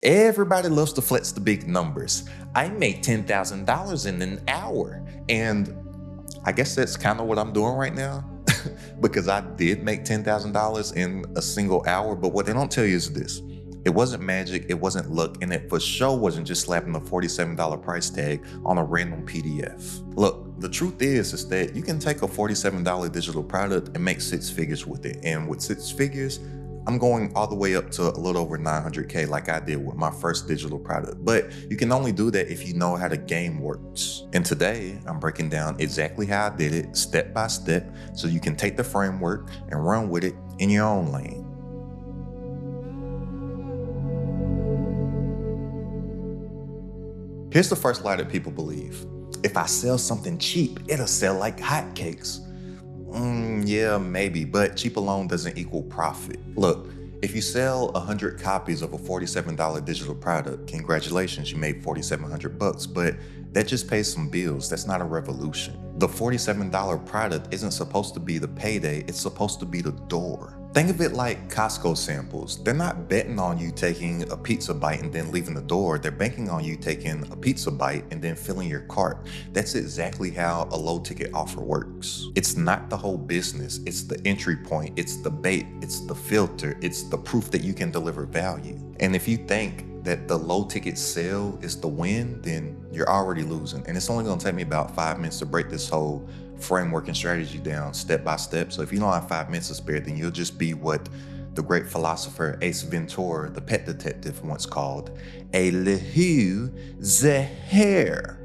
Everybody loves to flex the big numbers. I made $10,000 in an hour. And I guess that's kind of what I'm doing right now because I did make $10,000 in a single hour. But what they don't tell you is this: it wasn't magic, it wasn't luck, and it for sure wasn't just slapping a $47 price tag on a random PDF. Look, the truth is that you can take a $47 digital product and make six figures with it. And with six figures, I'm going all the way up to a little over 900K like I did with my first digital product. But you can only do that if you know how the game works. And today, I'm breaking down exactly how I did it step by step so you can take the framework and run with it in your own lane. Here's the first lie that people believe: if I sell something cheap, it'll sell like hotcakes. Yeah, maybe, but cheap alone doesn't equal profit. Look, if you sell 100 copies of a $47 digital product, congratulations, you made $4,700, but that just pays some bills. That's not a revolution. The $47 product isn't supposed to be the payday, it's supposed to be the door. Think of it like Costco samples. They're not betting on you taking a pizza bite and then leaving the door. They're banking on you taking a pizza bite and then filling your cart. That's exactly how a low ticket offer works. It's not the whole business. It's the entry point. It's the bait. It's the filter. It's the proof that you can deliver value. And if you think that the low ticket sale is the win, then you're already losing. And it's only gonna take me about 5 minutes to break this whole framework and strategy down step by step. So if you don't have 5 minutes to spare, then you'll just be what the great philosopher Ace Ventura, the pet detective, once called a lehu the hare.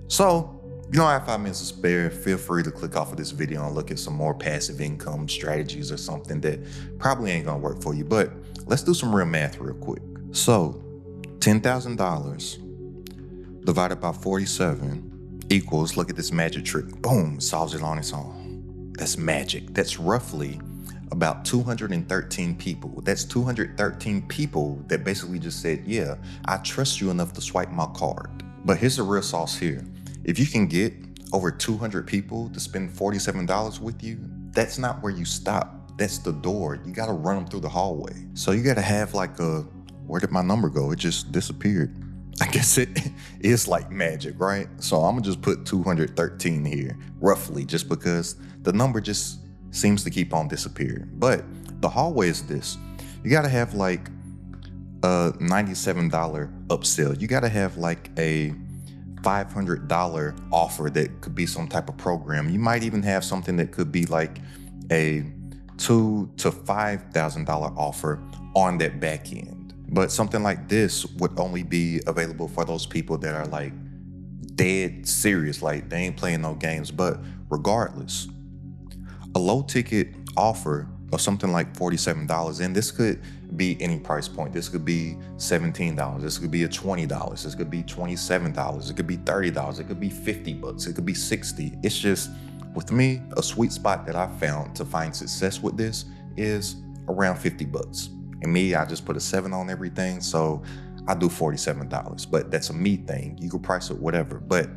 So if you don't have 5 minutes to spare, feel free to click off of this video and look at some more passive income strategies or something that probably ain't gonna work for you. But let's do some real math real quick. So $10,000 divided by 47 equals, look at this magic trick, boom, solves it on its own. That's magic. That's roughly about 213 people. That's 213 people that basically just said, yeah, I trust you enough to swipe my card. But here's the real sauce here. If you can get over 200 people to spend $47 with you, that's not where you stop. That's the door. You gotta run them through the hallway. So you gotta have like a, where did my number go? It just disappeared. I guess it is like magic, right? So I'm gonna just put 213 here, roughly, just because the number just seems to keep on disappearing. But the hallway is this: you gotta have like a $97 upsell. You gotta have like a $500 offer that could be some type of program. You might even have something that could be like a $2,000 to $5,000 offer on that back end. But something like this would only be available for those people that are like dead serious, like they ain't playing no games. But regardless, a low ticket offer of something like $47, and this could be any price point. This could be $17. This could be $20. This could be $27. It could be $30. It could be $50. It could be $60. It's just, with me, a sweet spot that I found to find success with this is around $50. And me, I just put a 7 on everything, so I do $47. But that's a me thing. You can price it whatever. But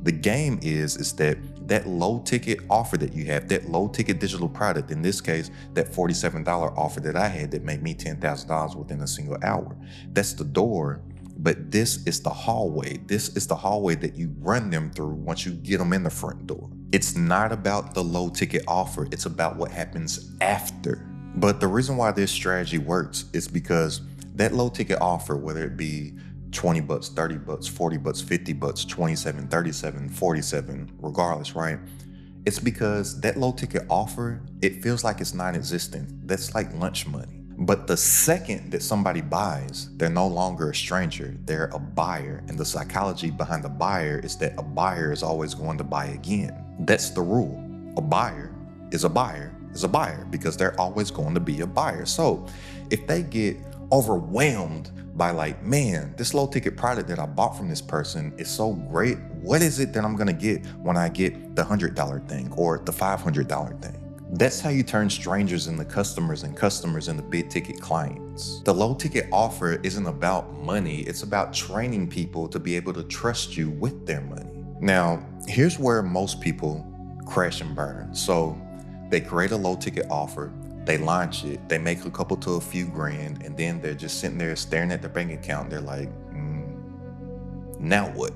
the game is that low ticket offer that you have, that low ticket digital product, in this case, that $47 offer that I had that made me $10,000 within a single hour. That's the door, but this is the hallway. This is the hallway that you run them through once you get them in the front door. It's not about the low ticket offer. It's about what happens after. But the reason why this strategy works is because that low ticket offer, whether it be $20, $30, $40, $50, 27, 37, 47, regardless, right? It's because that low ticket offer, it feels like it's non-existent. That's like lunch money. But the second that somebody buys, they're no longer a stranger, they're a buyer. And the psychology behind the buyer is that a buyer is always going to buy again. That's the rule. A buyer is a buyer is a buyer because they're always going to be a buyer. So if they get overwhelmed by like, man, this low ticket product that I bought from this person is so great, what is it that I'm gonna get when I get the $100 thing or the $500 thing? That's how you turn strangers into customers and customers into big ticket clients. The low ticket offer isn't about money, it's about training people to be able to trust you with their money. Now, here's where most people crash and burn. So they create a low ticket offer, They launch it, they make a couple to a few grand, and then they're just sitting there staring at their bank account. They're like, now what?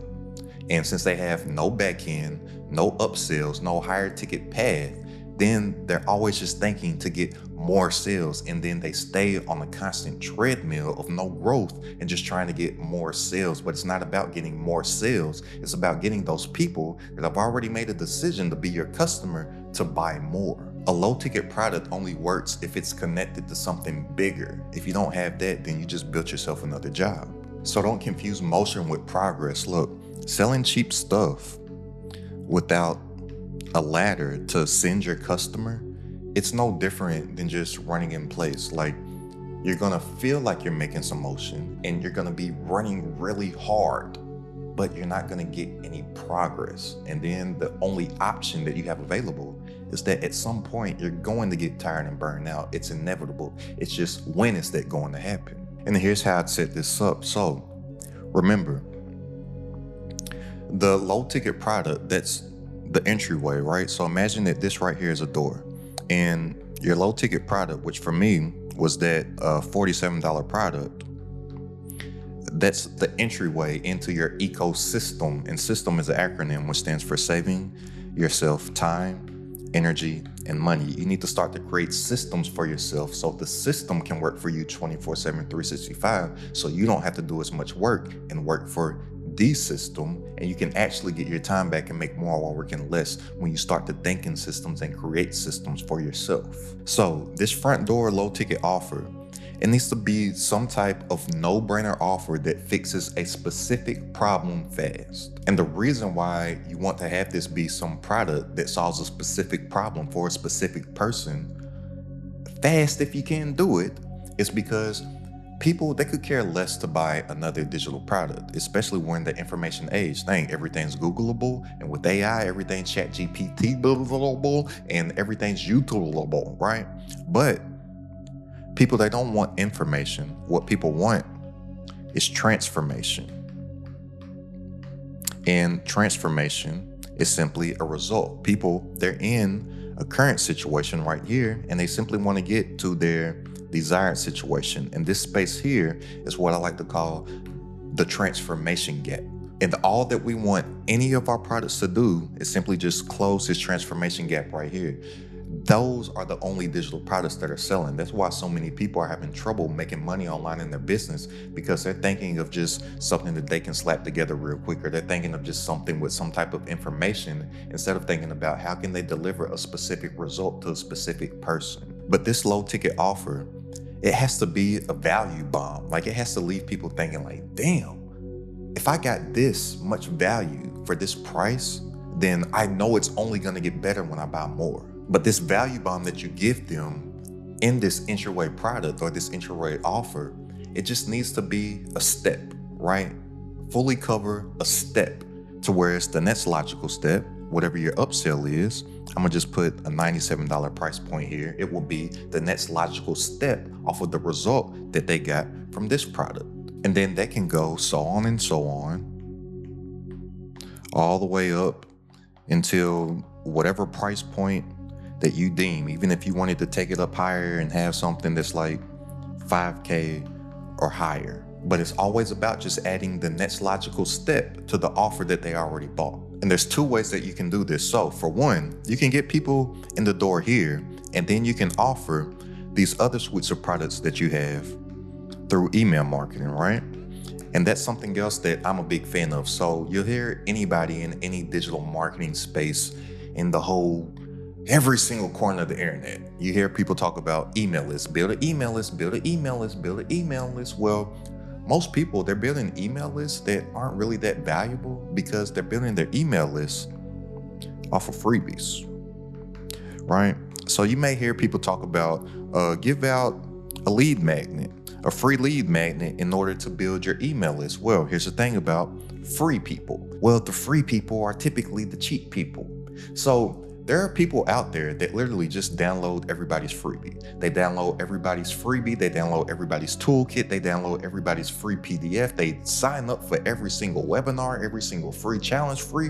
And since they have no backend, no upsells, no higher ticket path, then they're always just thinking to get more sales. And then they stay on a constant treadmill of no growth and just trying to get more sales. But it's not about getting more sales. It's about getting those people that have already made a decision to be your customer to buy more. A low ticket product only works if it's connected to something bigger. If you don't have that, then you just built yourself another job. So don't confuse motion with progress. Look, selling cheap stuff without a ladder to send your customer, it's no different than just running in place. Like, you're gonna feel like you're making some motion and you're gonna be running really hard, but you're not gonna get any progress. And then the only option that you have available is that at some point you're going to get tired and burned out. It's inevitable. It's just, when is that going to happen? And here's how I'd set this up. So remember, the low ticket product, that's the entryway, right? So imagine that this right here is a door, and your low ticket product, which for me was that $47 product, that's the entryway into your ecosystem. And system is an acronym which stands for saving yourself time, energy, and money. You need to start to create systems for yourself so the system can work for you 24/7, 365, so you don't have to do as much work and work for the system, and you can actually get your time back and make more while working less when you start to think in systems and create systems for yourself. So this front door low ticket offer, it needs to be some type of no-brainer offer that fixes a specific problem fast. And the reason why you want to have this be some product that solves a specific problem for a specific person fast, if you can do it, is because people, they could care less to buy another digital product, especially we're in the information age. Everything's Googleable, and with AI, everything's ChatGPT-able, and everything's YouTubeable, right? But people, they don't want information. What people want is transformation. And transformation is simply a result. People, they're in a current situation right here, and they simply want to get to their desired situation. And this space here is what I like to call the transformation gap. And all that we want any of our products to do is simply just close this transformation gap right here. Those are the only digital products that are selling. That's why so many people are having trouble making money online in their business, because they're thinking of just something that they can slap together real quick, or they're thinking of just something with some type of information instead of thinking about how can they deliver a specific result to a specific person. But this low ticket offer, it has to be a value bomb. Like, it has to leave people thinking like, damn, if I got this much value for this price, then I know it's only gonna get better when I buy more. But this value bomb that you give them in this entryway product or this entryway offer, it just needs to be a step, right? Fully cover a step to where it's the next logical step, whatever your upsell is. I'm gonna just put a $97 price point here. It will be the next logical step off of the result that they got from this product. And then they can go so on and so on, all the way up until whatever price point that you deem. Even if you wanted to take it up higher and have something that's like 5K or higher. But it's always about just adding the next logical step to the offer that they already bought. And there's two ways that you can do this. So for one, you can get people in the door here, and then you can offer these other suites of products that you have through email marketing, right? And that's something else that I'm a big fan of. So you'll hear anybody in any digital marketing space in the whole, every single corner of the internet, you hear people talk about email lists, build an email list, build an email list, build an email list. Well, most people, they're building email lists that aren't really that valuable because they're building their email lists off of freebies, right? So you may hear people talk about give out a lead magnet, a free lead magnet in order to build your email list. Well, here's the thing about free people. Well, the free people are typically the cheap people. So there are people out there that literally just download everybody's freebie. They download everybody's freebie. They download everybody's toolkit. They download everybody's free PDF. They sign up for every single webinar, every single free challenge, free.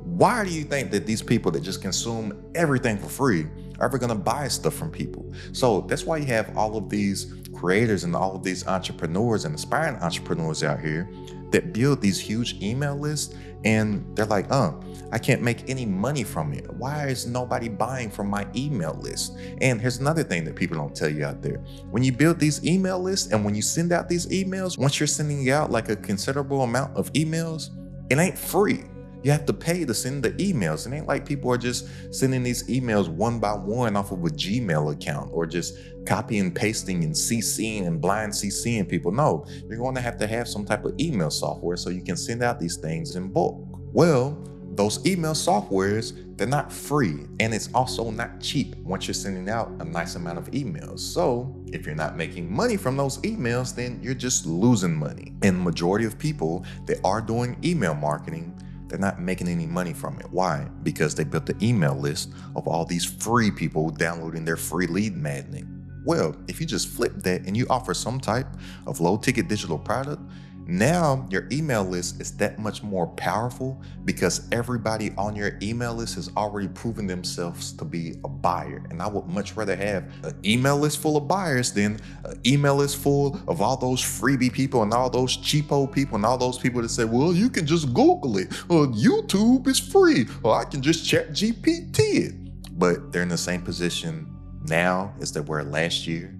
Why do you think that these people that just consume everything for free are ever going to buy stuff from people. So that's why you have all of these creators and all of these entrepreneurs and aspiring entrepreneurs out here that build these huge email lists, and they're like, I can't make any money from it. Why is nobody buying from my email list? And here's another thing that people don't tell you out there. When you build these email lists and when you send out these emails, once you're sending out like a considerable amount of emails, it ain't free. You have to pay to send the emails. It ain't like people are just sending these emails one by one off of a Gmail account or just copy and pasting and CCing and blind CCing people. No, you're going to have some type of email software so you can send out these things in bulk. Well, those email softwares, they're not free, and it's also not cheap once you're sending out a nice amount of emails. So if you're not making money from those emails, then you're just losing money. And the majority of people that are doing email marketing, they're not making any money from it. Why? Because they built the email list of all these free people downloading their free lead magnet. Well, if you just flip that and you offer some type of low ticket digital product, now your email list is that much more powerful because everybody on your email list has already proven themselves to be a buyer. And I would much rather have an email list full of buyers than an email list full of all those freebie people and all those cheapo people and all those people that say, well, you can just Google it, or YouTube is free, or I can just chat GPT it. But they're in the same position now as they were last year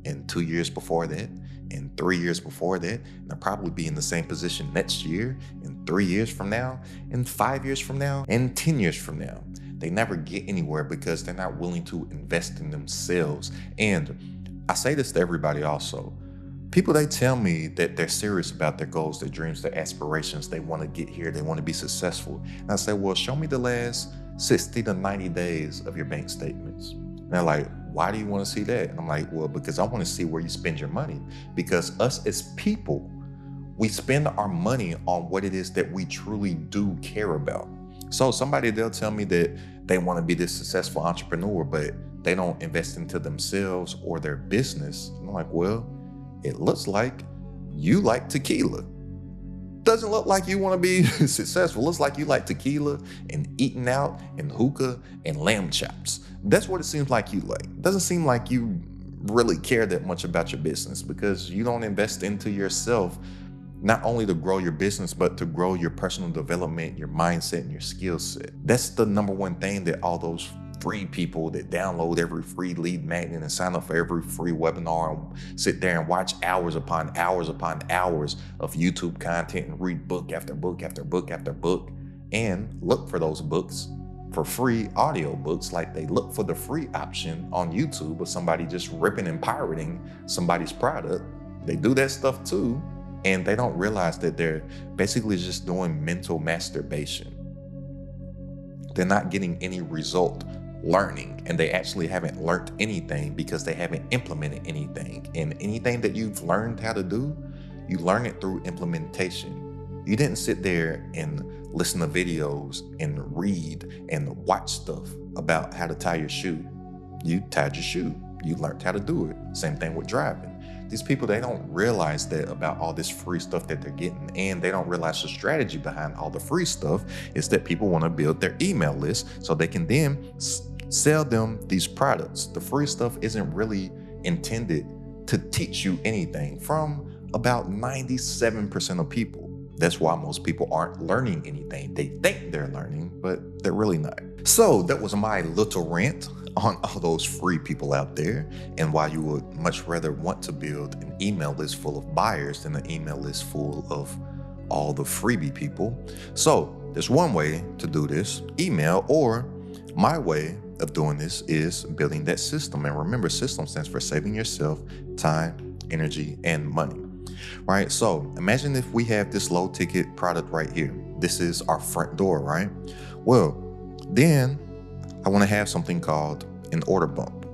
and 2 years before that. And 3 years before that, and they'll probably be in the same position next year, and 3 years from now, and 5 years from now, and 10 years from now. They never get anywhere because they're not willing to invest in themselves. And I say this to everybody also. People, they tell me that they're serious about their goals, their dreams, their aspirations. They want to get here. They want to be successful. And I say, well, show me the last 60 to 90 days of your bank statements. And they're like, why do you want to see that? And I'm like, well, because I want to see where you spend your money. Because us as people, we spend our money on what it is that we truly do care about. So they'll tell me that they want to be this successful entrepreneur, but they don't invest into themselves or their business. And I'm like, well, it looks like you like tequila. Doesn't look like you want to be successful. Looks like you like tequila and eating out and hookah and lamb chops. That's what it seems like you like. It doesn't seem like you really care that much about your business because you don't invest into yourself, not only to grow your business, but to grow your personal development, your mindset, and your skill set. That's the number one thing that all those free people that download every free lead magnet and sign up for every free webinar and sit there and watch hours upon hours upon hours of YouTube content and read book after book after book after book and look for those books for free audio books, like they look for the free option on YouTube of somebody just ripping and pirating somebody's product. They do that stuff too, and they don't realize that they're basically just doing mental masturbation. They're not getting any result learning, and they actually haven't learned anything because they haven't implemented anything. And anything that you've learned how to do, you learn it through implementation. You didn't sit there and listen to videos and read and watch stuff about how to tie your shoe. You tied your shoe. You learned how to do it. Same thing with driving. These people, they don't realize that about all this free stuff that they're getting, and they don't realize the strategy behind all the free stuff is that people want to build their email list so they can then sell them these products. The free stuff isn't really intended to teach you anything from about 97% of people. That's why most people aren't learning anything. They think they're learning, but they're really not. So that was my little rant on all those free people out there and why you would much rather want to build an email list full of buyers than an email list full of all the freebie people. So there's one way to do this, email, or my way of doing this is building that system. And remember, system stands for saving yourself time, energy, and money. Right? So imagine if we have this low ticket product right here. This is our front door, right? Well, then I want to have something called an order bump.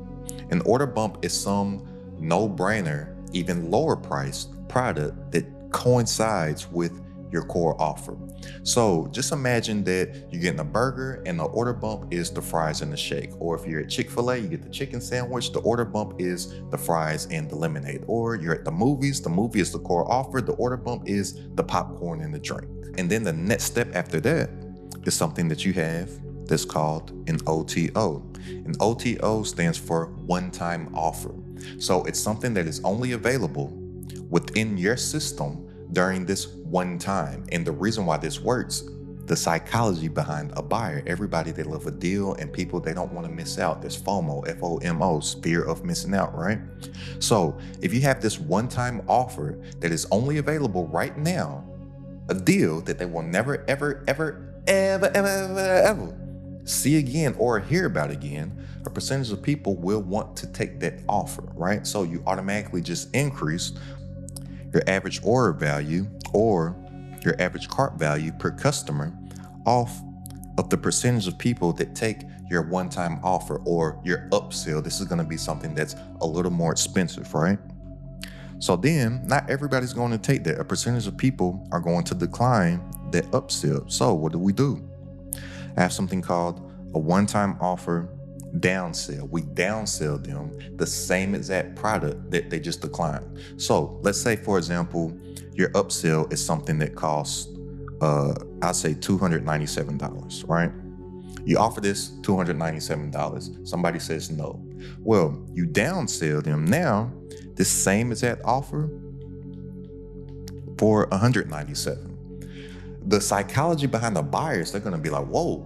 An order bump is some no-brainer, even lower priced product that coincides with your core offer. So just imagine that you're getting a burger and the order bump is the fries and the shake. Or if you're at Chick-fil-A, you get the chicken sandwich, the order bump is the fries and the lemonade. Or you're at the movies, the movie is the core offer, the order bump is the popcorn and the drink. And then the next step after that is something that you have that's called an OTO. An OTO stands for one-time offer. So it's something that is only available within your system during this one time. And the reason why this works, the psychology behind a buyer, everybody, they love a deal, and people, they don't want to miss out. There's FOMO, FOMO, fear of missing out, right? So if you have this one-time offer that is only available right now, a deal that they will never, ever see again or hear about again, a percentage of people will want to take that offer, right? So you automatically just increase your average order value or your average cart value per customer off of the percentage of people that take your one-time offer or your upsell. This is going to be something that's a little more expensive, right? So then not everybody's going to take that. A percentage of people are going to decline that upsell. So what do? I have something called a one-time offer downsell. We downsell them the same exact product that they just declined. So let's say, for example, your upsell is something that costs, I'll say $297, right? You offer this $297. Somebody says no. Well, you downsell them now this same exact offer for $197. The psychology behind the buyers, they're going to be like, whoa,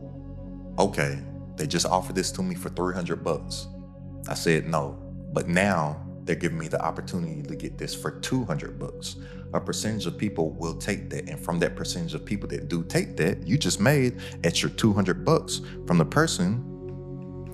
okay, they just offered this to me for $300. I said no, but now they're giving me the opportunity to get this for $200. A percentage of people will take that, and from that percentage of people that do take that, you just made extra $200 from the person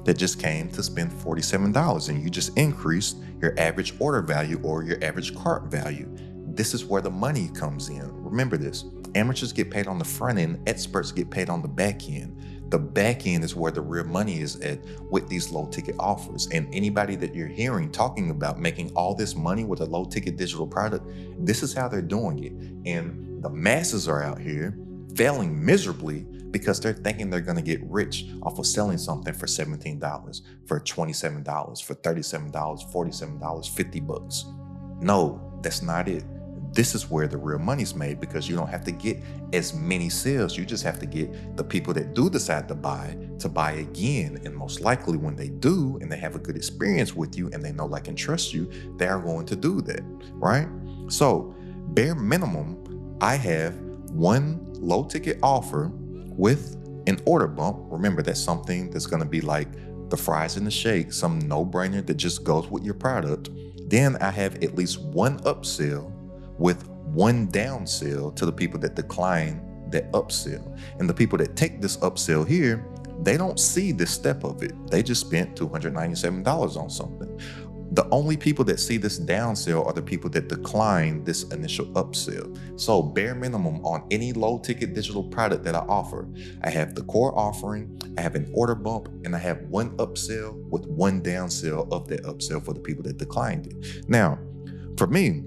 that just came to spend $47, and you just increased your average order value or your average cart value. This is where the money comes in. Remember this, amateurs get paid on the front end, experts get paid on the back end. The back end is where the real money is at with these low ticket offers. And anybody that you're hearing talking about making all this money with a low ticket digital product, this is how they're doing it. And the masses are out here failing miserably because they're thinking they're going to get rich off of selling something for $17, for $27, for $37, $47, $50. No, that's not it. This is where the real money's made, because you don't have to get as many sales. You just have to get the people that do decide to buy again. And most likely when they do, and they have a good experience with you and they know, like, and trust you, they are going to do that, right? So bare minimum, I have one low ticket offer with an order bump. Remember, that's something that's going to be like the fries and the shake, some no-brainer that just goes with your product. Then I have at least one upsell with one downsell to the people that decline that upsell. And the people that take this upsell here, they don't see this step of it. They just spent $297 on something. The only people that see this downsell are the people that decline this initial upsell. So bare minimum on any low ticket digital product that I offer, I have the core offering, I have an order bump, and I have one upsell with one downsell of that upsell for the people that declined it. Now, for me,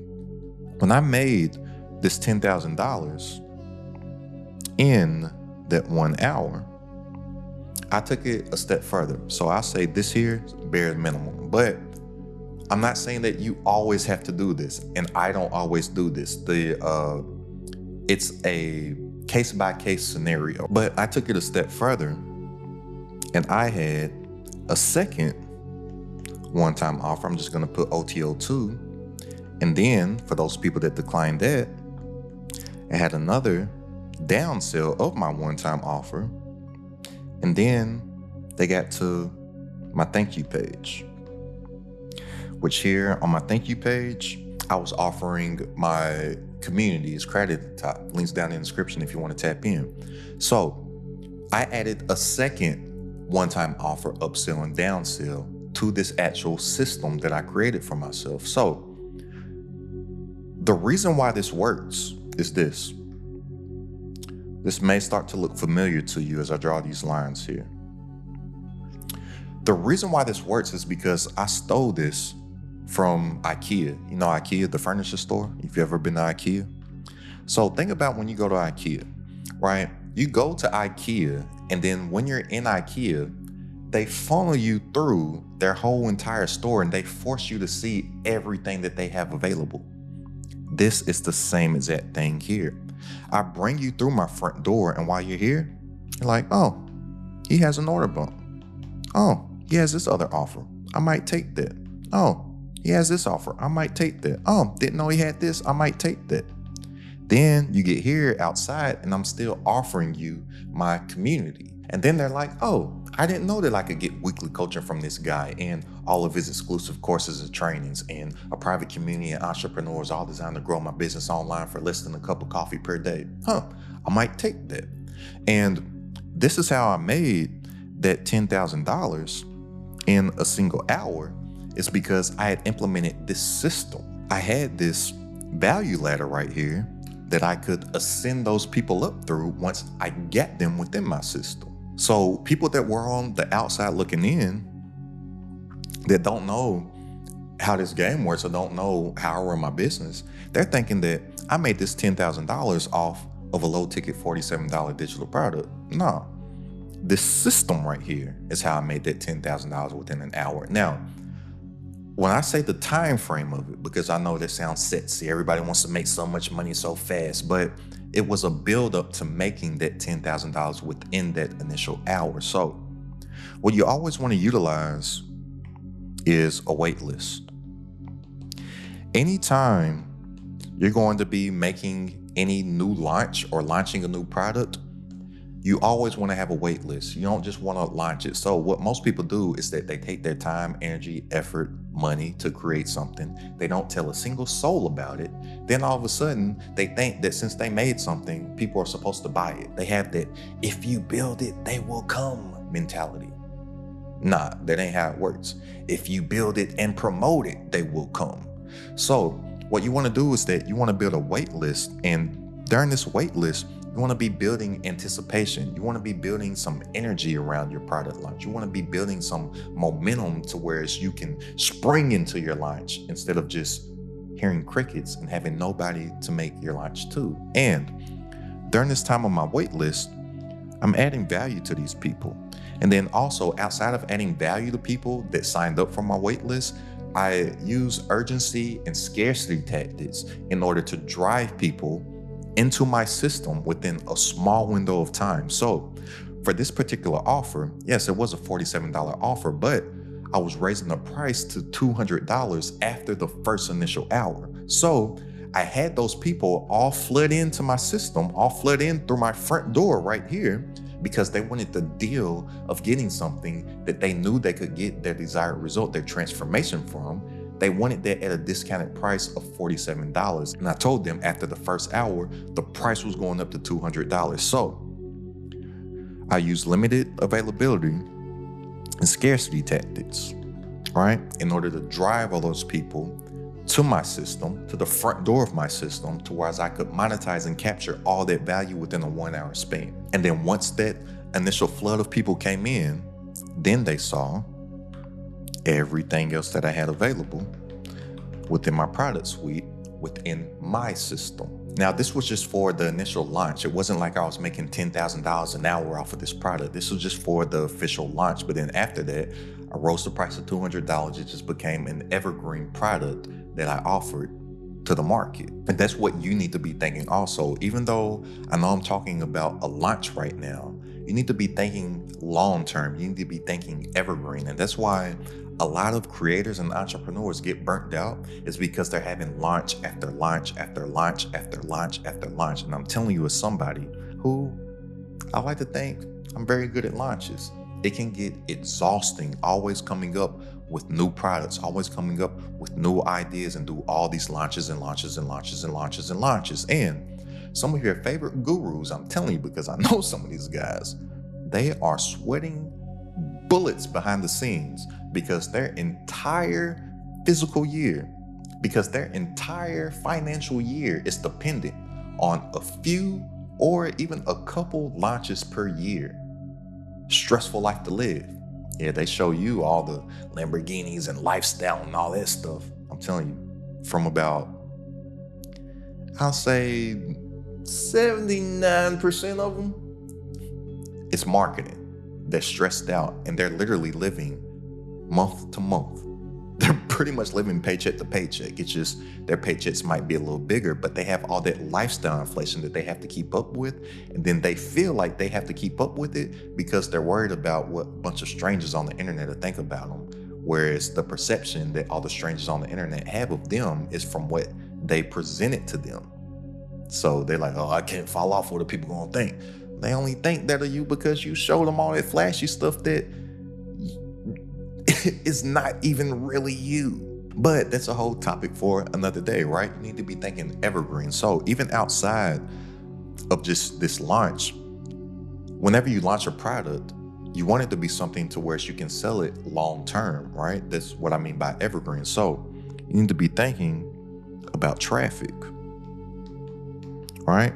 when I made this $10,000 in that 1 hour, I took it a step further. So I say this here is bare minimum, but I'm not saying that you always have to do this, and I don't always do this. It's a case-by-case scenario, but I took it a step further, and I had a second one-time offer. I'm just gonna put OTO2, and then for those people that declined that, I had another downsell of my one-time offer, and then they got to my thank you page, which here on my thank you page, I was offering my community. It's credited at the top. Links down in the description if you want to tap in. So I added a second one-time offer, upsell and downsell, to this actual system that I created for myself. So the reason why this works is this. This may start to look familiar to you as I draw these lines here. The reason why this works is because I stole this from IKEA. You know IKEA, the furniture store? If you've ever been to IKEA. So think about when you go to IKEA, right? You go to IKEA, and then when you're in IKEA, they funnel you through their whole entire store and they force you to see everything that they have available. This is the same exact thing here. I bring you through my front door, and while you're here, you're like, oh, he has an order bump. Oh, he has this other offer. I might take that. Oh, he has this offer. I might take that. Oh, didn't know he had this. I might take that. Then you get here outside and I'm still offering you my community. And then they're like, oh, I didn't know that I could get weekly coaching from this guy and all of his exclusive courses and trainings and a private community of entrepreneurs all designed to grow my business online for less than a cup of coffee per day. I might take that. And this is how I made that $10,000 in a single hour. It's because I had implemented this system. I had this value ladder right here that I could ascend those people up through once I get them within my system. So people that were on the outside looking in that don't know how this game works or don't know how I run my business, they're thinking that I made this $10,000 off of a low ticket $47 digital product. No, this system right here is how I made that $10,000 within an hour. Now, when I say the time frame of it, because I know that sounds sexy, everybody wants to make so much money so fast, but it was a build up to making that $10,000 within that initial hour. So what you always want to utilize is a wait list. Anytime you're going to be making any new launch or launching a new product, you always want to have a wait list. You don't just want to launch it. So what most people do is that they take their time, energy, effort, money to create something. They don't tell a single soul about it. Then all of a sudden, they think that since they made something, people are supposed to buy it. They have that, if you build it, they will come mentality. Nah, that ain't how it works. If you build it and promote it, they will come. So what you want to do is that you want to build a wait list. And during this wait list, you want to be building anticipation. You want to be building some energy around your product launch. You want to be building some momentum to where you can spring into your launch instead of just hearing crickets and having nobody to make your launch to. And during this time on my wait list, I'm adding value to these people. And then also outside of adding value to people that signed up for my wait list, I use urgency and scarcity tactics in order to drive people into my system within a small window of time. So for this particular offer, yes, it was a $47 offer, but I was raising the price to $200 after the first initial hour. So I had those people all flood into my system, all flood in through my front door right here, because they wanted the deal of getting something that they knew they could get their desired result, their transformation from. They wanted that at a discounted price of $47. And I told them after the first hour, the price was going up to $200. So I used limited availability and scarcity tactics, right? In order to drive all those people to my system, to the front door of my system, to where I could monetize and capture all that value within a 1 hour span. And then once that initial flood of people came in, then they saw everything else that I had available within my product suite, within my system. Now, this was just for the initial launch. It wasn't like I was making $10,000 an hour off of this product. This was just for the official launch. But then after that, I rose the price to $200. It just became an evergreen product that I offered to the market. And that's what you need to be thinking also. Even though I know I'm talking about a launch right now, you need to be thinking long-term. You need to be thinking evergreen. And that's why a lot of creators and entrepreneurs get burnt out, is because they're having launch after launch after launch after launch after launch. And I'm telling you, as somebody who I like to think I'm very good at launches, it can get exhausting, always coming up with new products, always coming up with new ideas, and do all these launches and launches and launches and launches and launches. And some of your favorite gurus, I'm telling you, because I know some of these guys, they are sweating bullets behind the scenes because their entire physical year, because their entire financial year is dependent on a few or even a couple launches per year. Stressful life to live. Yeah, they show you all the Lamborghinis and lifestyle and all that stuff. I'm telling you, from about, I'll say 79% of them, it's marketing. They're stressed out and they're literally living month to month. They're pretty much living paycheck to paycheck. It's just their paychecks might be a little bigger, but they have all that lifestyle inflation that they have to keep up with. And then they feel like they have to keep up with it because they're worried about what a bunch of strangers on the internet will think about them. Whereas the perception that all the strangers on the internet have of them is from what they presented to them. So they're like, oh, I can't fall off. What are people gonna think? They only think that of you because you showed them all that flashy stuff that is not even really you. But that's a whole topic for another day, right? You need to be thinking evergreen. So even outside of just this launch, whenever you launch a product, you want it to be something to where you can sell it long term, right? That's what I mean by evergreen. So you need to be thinking about traffic, right?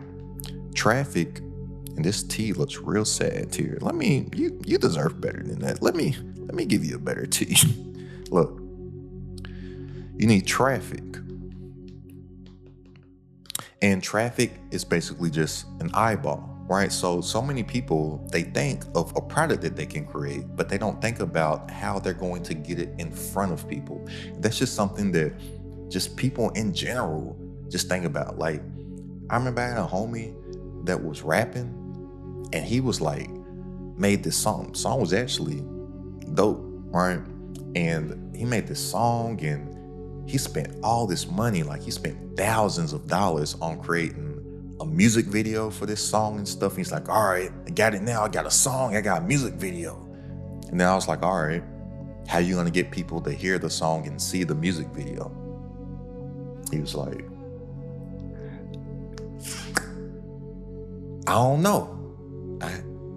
Traffic, and this tea looks real sad here. You deserve better than that. Let me give you a better tea. Look, you need traffic. And traffic is basically just an eyeball, right? So many people, they think of a product that they can create, but they don't think about how they're going to get it in front of people. That's just something that just people in general just think about. Like, I remember I had a homie that was rapping, and he was like, made this song. The song was actually dope, right? And he made this song, and he spent all this money, like he spent thousands of dollars on creating a music video for this song and stuff. And he's like, all right, I got it now. I got a song, I got a music video. And then I was like, all right, how you gonna get people to hear the song and see the music video? He was like, I don't know.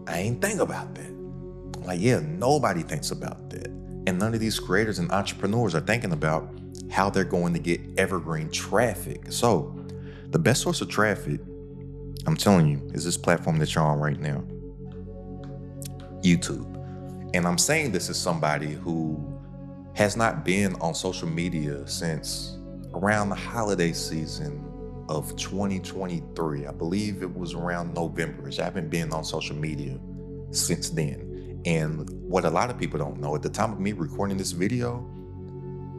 I ain't think about that. I'm like, yeah, nobody thinks about that. And none of these creators and entrepreneurs are thinking about how they're going to get evergreen traffic. So the best source of traffic, I'm telling you, is this platform that you're on right now, YouTube. And I'm saying this as somebody who has not been on social media since around the holiday season of 2023. I believe it was around November. I haven't been on social media since then. And what a lot of people don't know, at the time of me recording this video,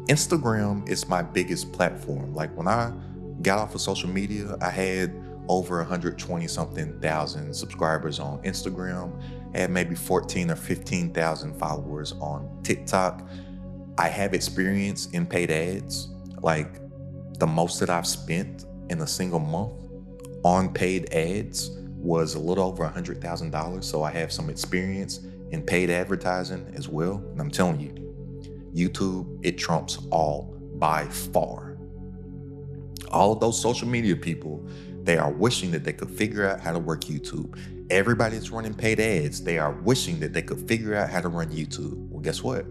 Instagram is my biggest platform. Like, when I got off of social media, I had over 120 something thousand subscribers on Instagram. I had maybe 14 or 15,000 followers on TikTok. I have experience in paid ads. Like, the most that I've spent in a single month on paid ads was a little over $100,000. So I have some experience in paid advertising as well. And I'm telling you, YouTube, it trumps all by far. All of those social media people, they are wishing that they could figure out how to work YouTube. Everybody that's running paid ads, they are wishing that they could figure out how to run YouTube. Well, guess what?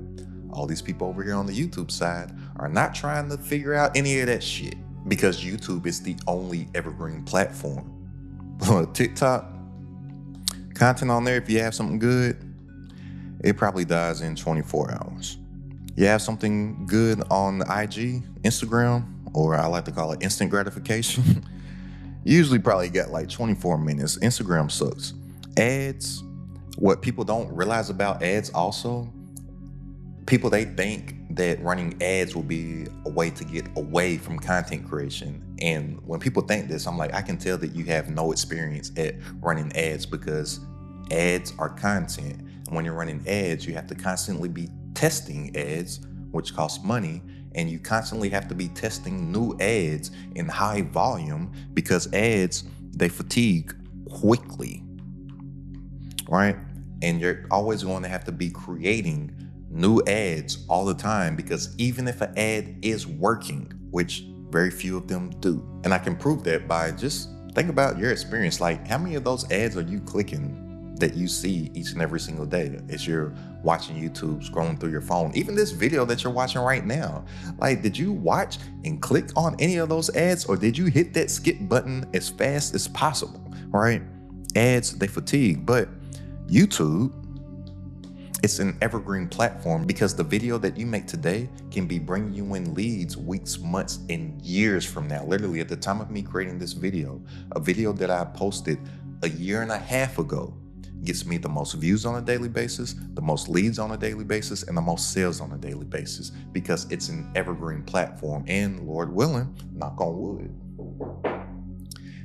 All these people over here on the YouTube side are not trying to figure out any of that shit, because YouTube is the only evergreen platform. TikTok, content on there, if you have something good, it probably dies in 24 hours. You have something good on IG, Instagram, or I like to call it instant gratification, you usually probably got like 24 minutes. Instagram sucks. Ads, what people don't realize about ads also, people, they think that running ads will be a way to get away from content creation. And when people think this, I'm like, I can tell that you have no experience at running ads, because ads are content. And when you're running ads, you have to constantly be testing ads, which costs money. And you constantly have to be testing new ads in high volume, because ads, they fatigue quickly, right? And you're always going to have to be creating new ads all the time, because even if an ad is working, which very few of them do, and I can prove that by just think about your experience. Like, how many of those ads are you clicking that you see each and every single day as you're watching YouTube, scrolling through your phone? Even this video that you're watching right now, like, did you watch and click on any of those ads, or did you hit that skip button as fast as possible, right? Ads, they fatigue. But YouTube, it's an evergreen platform, because the video that you make today can be bringing you in leads weeks, months, and years from now. Literally, at the time of me creating this video, a video that I posted a year and a half ago, gets me the most views on a daily basis, the most leads on a daily basis, and the most sales on a daily basis, because it's an evergreen platform. And Lord willing, knock on wood,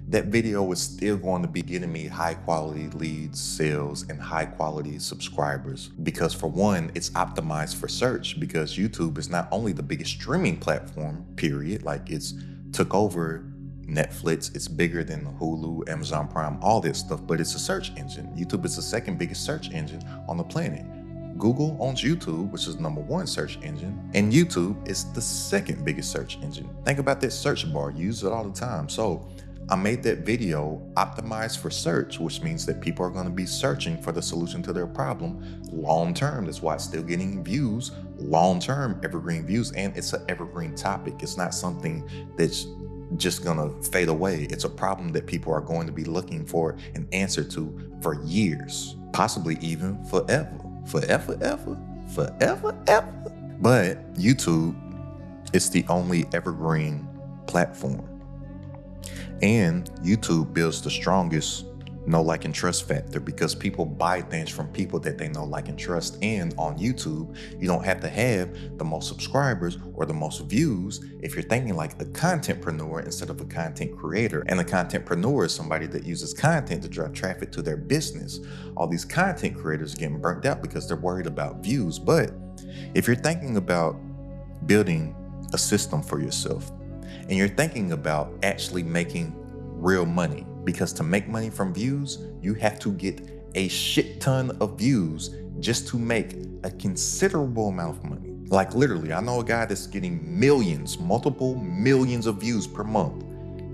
that video is still going to be getting me high quality leads, sales, and high quality subscribers. Because for one, it's optimized for search, because YouTube is not only the biggest streaming platform, period, like it's took over Netflix, it's bigger than Hulu, Amazon Prime, all this stuff, but it's a search engine. YouTube is the second biggest search engine on the planet. Google owns YouTube, which is the #1 search engine, and YouTube is the second biggest search engine. Think about that search bar, you use it all the time. So I made that video optimized for search, which means that people are going to be searching for the solution to their problem long term. That's why it's still getting views, long term evergreen views, and it's an evergreen topic. It's not something that's just going to fade away. It's a problem that people are going to be looking for an answer to for years, possibly even forever. Forever. But YouTube is the only evergreen platform. And YouTube builds the strongest know, like, and trust factor, because people buy things from people that they know, like, and trust. And on YouTube, you don't have to have the most subscribers or the most views if you're thinking like a contentpreneur instead of a content creator. And a contentpreneur is somebody that uses content to drive traffic to their business. All these content creators are getting burnt out because they're worried about views. But if you're thinking about building a system for yourself, and you're thinking about actually making real money, because to make money from views, you have to get a shit ton of views just to make a considerable amount of money. Like literally, I know a guy that's getting millions, multiple millions of views per month.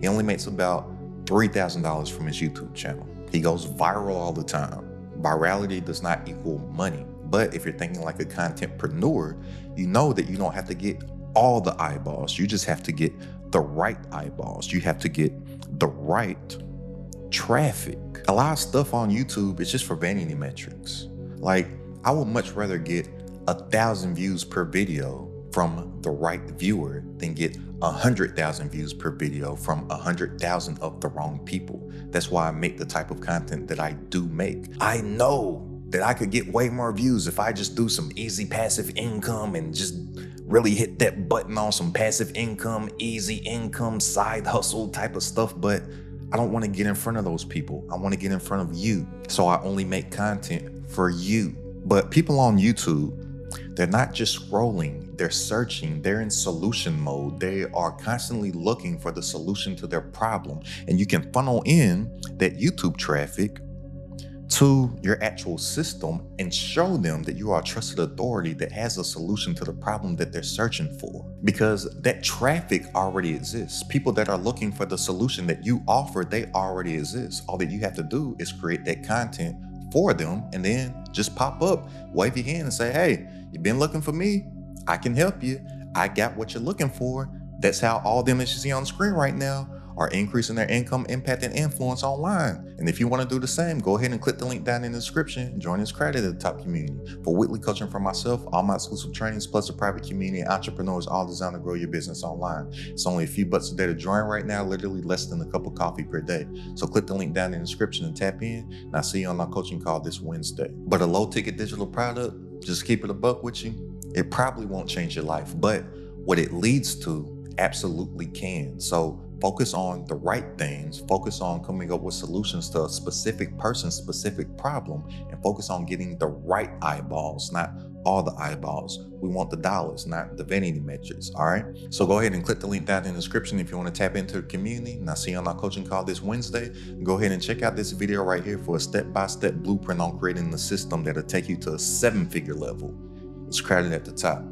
He only makes about $3,000 from his YouTube channel. He goes viral all the time. Virality does not equal money. But if you're thinking like a contentpreneur, you know that you don't have to get all the eyeballs. You just have to get the right eyeballs. You have to get the right traffic. A lot of stuff on YouTube is just for vanity metrics. Like, I would much rather get 1,000 views per video from the right viewer than get 100,000 views per video from 100,000 of the wrong people. That's why I make the type of content that I do make. I know that I could get way more views if I just do some easy passive income and just really hit that button on some passive income, easy income, side hustle type of stuff. But I don't want to get in front of those people. I want to get in front of you. So I only make content for you. But people on YouTube, they're not just scrolling, they're searching, they're in solution mode. They are constantly looking for the solution to their problem. And you can funnel in that YouTube traffic to your actual system and show them that you are a trusted authority that has a solution to the problem that they're searching for. Because that traffic already exists. People that are looking for the solution that you offer, they already exist. All that you have to do is create that content for them and then just pop up, wave your hand and say, hey, you've been looking for me? I can help you. I got what you're looking for. That's how all them that you see on the screen right now are increasing their income, impact, and influence online. And if you want to do the same, go ahead and click the link down in the description and join this credit at the top community. For weekly coaching from myself, all my exclusive trainings, plus a private community, entrepreneurs, all designed to grow your business online. It's only a few bucks a day to join right now, literally less than a cup of coffee per day. So click the link down in the description and tap in, and I'll see you on our coaching call this Wednesday. But a low ticket digital product, just keep it a buck with you, it probably won't change your life, but what it leads to absolutely can. So focus on the right things, focus on coming up with solutions to a specific person's specific problem, and focus on getting the right eyeballs, not all the eyeballs. We want the dollars, not the vanity metrics, all right? So go ahead and click the link down in the description if you want to tap into the community, and I'll see you on our coaching call this Wednesday. Go ahead and check out this video right here for a step-by-step blueprint on creating the system that'll take you to a 7-figure level. It's crowded at the top.